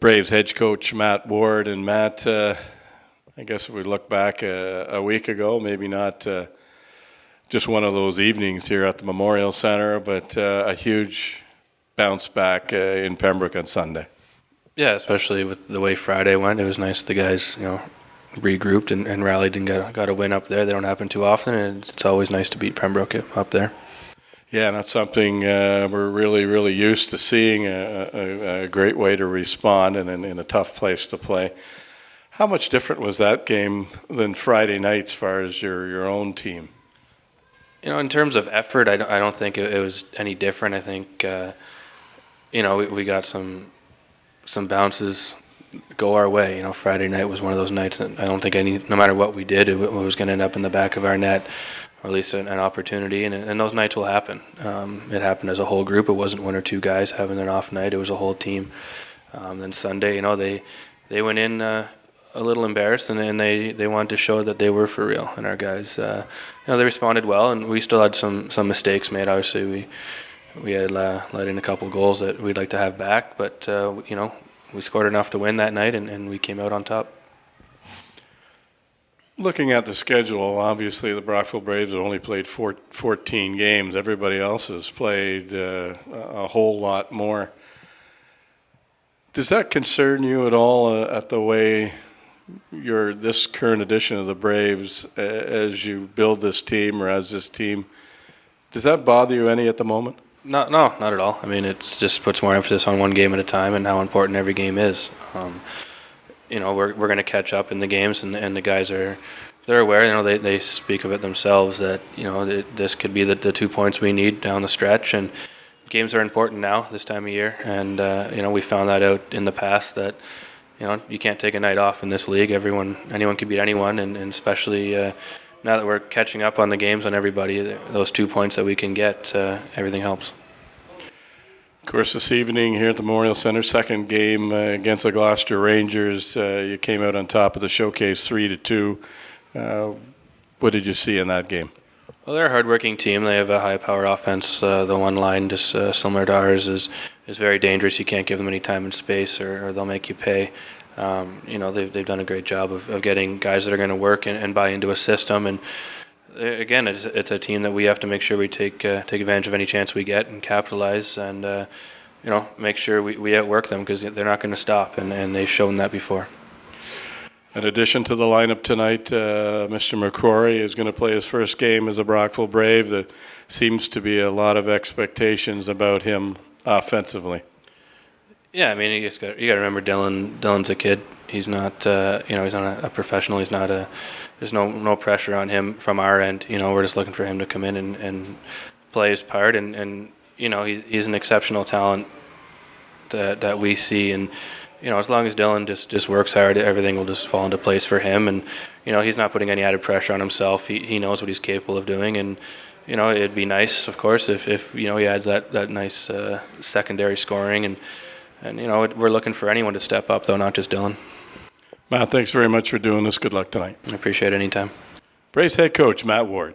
Braves head coach Matt Ward. And Matt, I guess if we look back a week ago, maybe not just one of those evenings here at the Memorial Centre, but a huge bounce back in Pembroke on Sunday. Yeah, especially with the way Friday went. It was nice the guys, regrouped and rallied and got a win up there. They don't happen too often, and it's always nice to beat Pembroke up there. Yeah, and that's something we're really, really used to seeing, a great way to respond and in a tough place to play. How much different was that game than Friday night as far as your own team? In terms of effort, I don't think it was any different. I think, we got some bounces go our way. Friday night was one of those nights that I don't think no matter what we did, it was going to end up in the back of our net, or at least an opportunity. And those nights will happen. It happened as a whole group. It wasn't one or two guys having an off night. It was a whole team. Then Sunday, they went in a little embarrassed, and they wanted to show that they were for real. And our guys, they responded well, and we still had some mistakes made. Obviously, we had let in a couple goals that we'd like to have back, but we scored enough to win that night, and we came out on top. Looking at the schedule, obviously the Brockville Braves have only played 14 games. Everybody else has played a whole lot more. Does that concern you at all at the way this current edition of the Braves, as you build this team or as this team, does that bother you any at the moment? No, not at all. I mean, it just puts more emphasis on one game at a time and how important every game is. We're going to catch up in the games, and the guys they're aware. They speak of it themselves that this could be the 2 points we need down the stretch, and games are important now this time of year. And we found that out in the past that you can't take a night off in this league. Anyone can beat anyone, and especially. Now that we're catching up on the games on everybody, those 2 points that we can get, everything helps. Of course, this evening here at the Memorial Centre, second game against the Gloucester Rangers, you came out on top of the showcase 3-2. What did you see in that game? Well, they're a hard-working team. They have a high-power offense. The one line, just similar to ours, is very dangerous. You can't give them any time and space, or they'll make you pay. They've done a great job of getting guys that are going to work and buy into a system. And again, it's a team that we have to make sure we take advantage of any chance we get and capitalize, and make sure we outwork them, because they're not going to stop, and they've shown that before. In addition to the lineup tonight, Mr. McCrory is going to play his first game as a Brockville Brave. There seems to be a lot of expectations about him offensively. Yeah, I mean, you got to remember Dylan's a kid. He's not, he's not a professional. He's not there's no pressure on him from our end. We're just looking for him to come in and play his part. And he's an exceptional talent that we see. And, as long as Dylan just works hard, everything will just fall into place for him. And, he's not putting any added pressure on himself. He knows what he's capable of doing. And, it'd be nice, of course, if he adds that nice secondary scoring. And we're looking for anyone to step up, though, not just Dylan. Matt, thanks very much for doing this. Good luck tonight. I appreciate it anytime. Braves head coach Matt Ward.